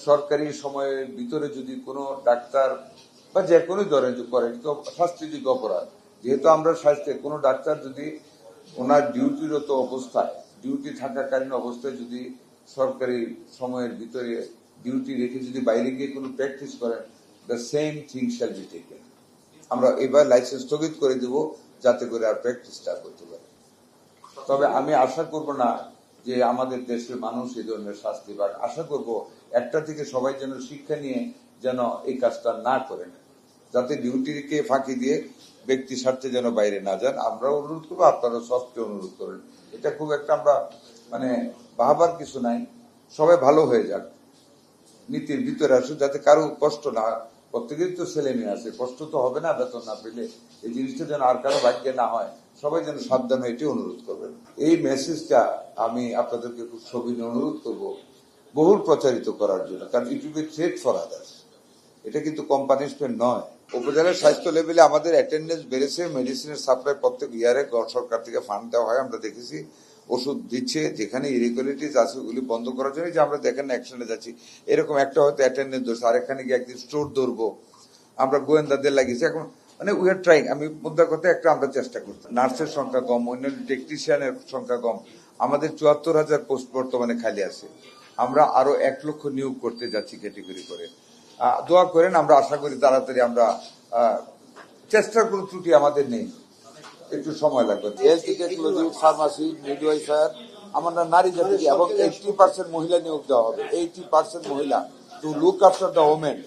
সরকারি সময়ের ভিতরে যদি কোনো ডাক্তার বা যে কোনো ধরেন করেন শাস্তিযোগ্য অপরাধ, যেহেতু আমরা স্বাস্থ্যে কোনো ডাক্তার যদি ওনার ডিউটিরত অবস্থায় ডিউটি থাকাকালীন অবস্থায় যদি সরকারি সময়ের ভিতরে ডিউটি রেখে যদি বাইরে গিয়ে কোনো প্র্যাকটিস করেন, the same thing shall be taken. আমরা এবার লাইসেন্স স্থগিত করে দেব যাতে করে আর প্র্যাকটিসটা করতে পারে। তবে আমি আশা করব না যে আমাদের দেশের মানুষ এই ধরনের শাস্তি পাক। আশা করব একটা থেকে সবাই যেন শিক্ষা নিয়ে যেন এই কাজটা না করেন, যাতে ডিউটিকে ফাঁকি দিয়ে ব্যক্তি স্বার্থে যেন বাইরে না যান। আমরা অনুরোধ করবো, আপনারা সবকে অনুরোধ করেন। এটা খুব একটা আমরা ভাবার কিছু নাই, সবাই ভালো হয়ে যাক, নীতির ভিতরে আসুক, যাতে কারো কষ্ট না হয়। প্রত্যেকেরই তো ছেলে মেয়ে আছে, কষ্ট তো হবে না বেতন না পেলে। এই জিনিসটা যেন আর কারো ভাগ্যে না হয়, সবাই যেন সাবধান হয়ে এটি অনুরোধ করবেন। এই মেসেজটা আমি আপনাদেরকে খুব সবিনয় অনুরোধ করব বহুল প্রচারিত করার জন্য, কারণ it will be threat for others. এটা কিন্তু কম পানিশমেন্ট নয়। উপজেলার স্বাস্থ্য লেভেলে আমাদের অ্যাটেন্ডেন্স বেড়েছে, মেডিসিনের সাপ্লাই প্রত্যেক ইয়ারে সরকার থেকে ফান্ড দেওয়া হয়, আমরা দেখেছি। ওষুধ দিচ্ছে, যেখানে ইরেগুলারিটিস আছে ওগুলি বন্ধ করার জন্য যে আমরা দেখেন অ্যাকশনে যাচ্ছি। এরকম একটা হয়তো অ্যাটেন্ডেন্স ধরছে, আরেকখানে গিয়ে একদিন স্টোর ধরবো, আমরা গোয়েন্দাদের লাগিয়েছি। এখন উই আর ট্রাইং। আমি মুদ্রা করতে একটা আমরা চেষ্টা করছি। নার্সের সংখ্যা কম, অন্যান্য টেকনিশিয়ানের সংখ্যা কম। আমাদের ৭৪,০০০ পোস্ট বর্তমানে খালি আছে। আমরা আরো ১ লক্ষ নিয়োগ করতে যাচ্ছি ক্যাটেগরি করে। দোয়া করেন, আমরা আশা করি তাড়াতাড়ি আমরা চেষ্টার কোনো ত্রুটি আমাদের নেই, একটু সময় লাগবে। হেলথ টেকনোলজি, ফার্মাসি, মিডওয়াইফার, আমরা নারী জাতি এবং 80% মহিলা নিয়োগ দেওয়া হবে। 80% মহিলা to look after the women.